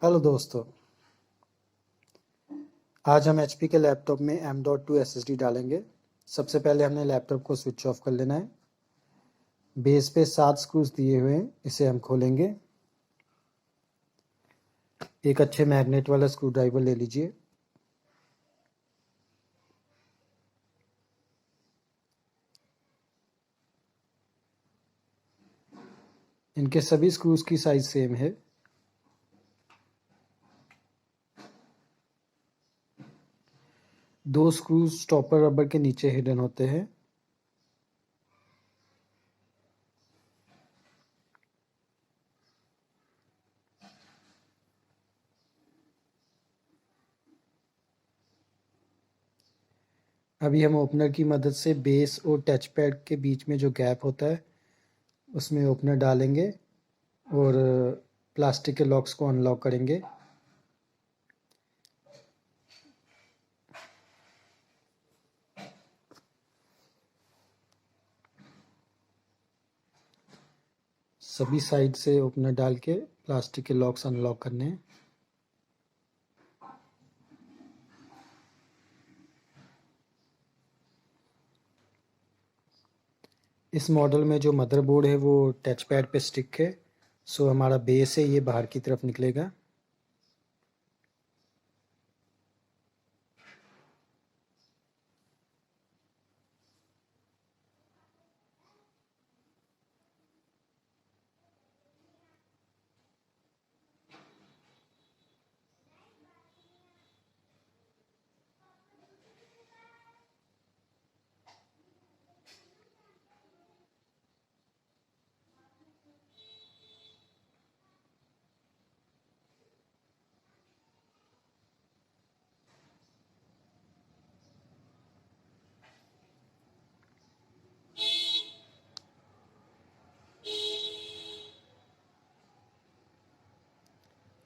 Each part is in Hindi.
हेलो दोस्तों। आज हम एचपी के लैपटॉप में M.2 SSD डालेंगे। सबसे पहले हमने लैपटॉप को स्विच ऑफ कर लेना है। बेस पे 7 स्क्रूज दिए हुए हैं, इसे हम खोलेंगे। एक अच्छे मैग्नेट वाला स्क्रू ड्राइवर ले लीजिए। इनके सभी स्क्रूज की साइज सेम है। दो स्क्रूज स्टॉपर रबर के नीचे हिडन होते हैं। अभी हम ओपनर की मदद से बेस और टच पैड के बीच में जो गैप होता है उसमें ओपनर डालेंगे और प्लास्टिक के लॉक्स को अनलॉक करेंगे। सभी साइड से ओपनर डाल के प्लास्टिक के लॉक्स अनलॉक करने हैं। इस मॉडल में जो मदरबोर्ड है वो टच पैड पे स्टिक है, सो हमारा बेस है ये बाहर की तरफ निकलेगा।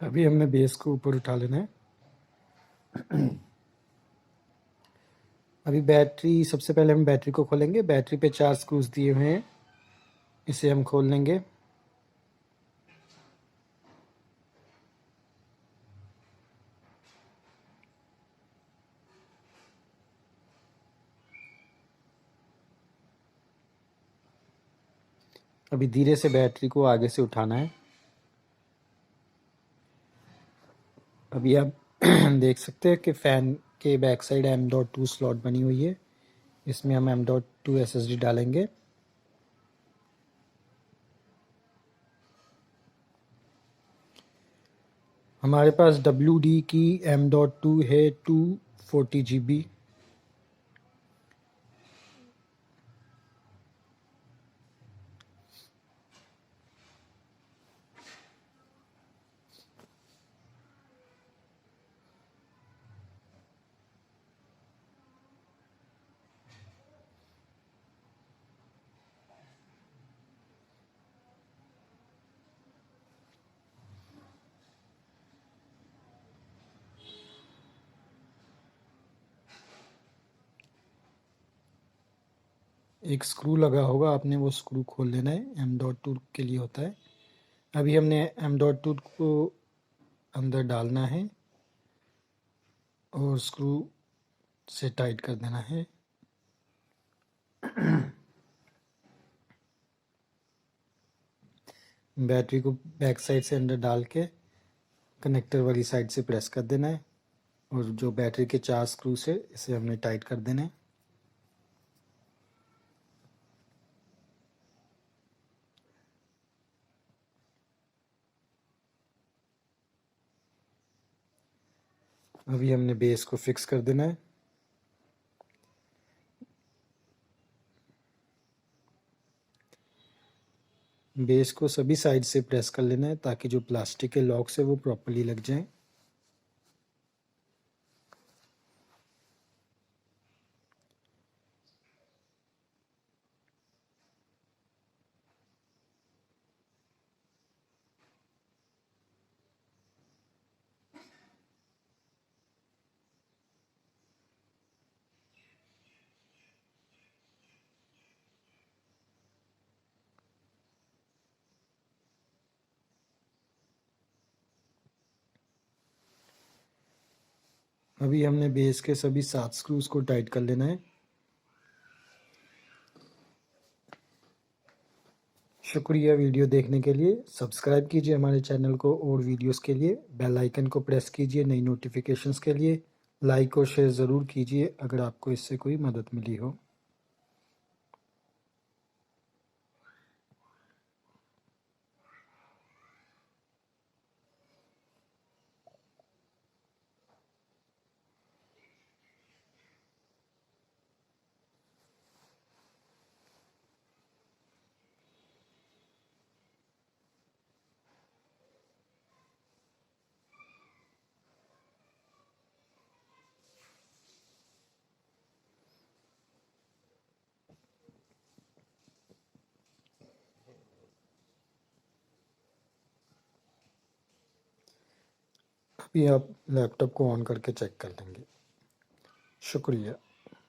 अभी हमें बेस को ऊपर उठा लेना है। अभी बैटरी, सबसे पहले हम बैटरी को खोलेंगे। बैटरी पे 4 स्क्रूज दिए हुए हैं, इसे हम खोल लेंगे। अभी धीरे से बैटरी को आगे से उठाना है। अभी आप देख सकते हैं कि फैन के बैक साइड M.2 स्लॉट बनी हुई है, इसमें हम M.2 SSD डालेंगे। हमारे पास WD की M.2 है 240 GB। एक स्क्रू लगा होगा, आपने वो स्क्रू खोल लेना है, M.2 के लिए होता है। अभी हमने M.2 को अंदर डालना है और स्क्रू से टाइट कर देना है। बैटरी को बैक साइड से अंदर डाल के कनेक्टर वाली साइड से प्रेस कर देना है और जो बैटरी के 4 स्क्रू से इसे हमने टाइट कर देना है। अभी हमने बेस को फिक्स कर देना है। बेस को सभी साइड से प्रेस कर लेना है ताकि जो प्लास्टिक के लॉक्स है वो प्रॉपर्ली लग जाएं। अभी हमने बेस के सभी 7 स्क्रूज को टाइट कर लेना है। शुक्रिया वीडियो देखने के लिए। सब्सक्राइब कीजिए हमारे चैनल को और वीडियोस के लिए बेल आइकन को प्रेस कीजिए नई नोटिफिकेशंस के लिए। लाइक और शेयर ज़रूर कीजिए अगर आपको इससे कोई मदद मिली हो। अभी आप लैपटॉप को ऑन करके चेक कर लेंगे। शुक्रिया।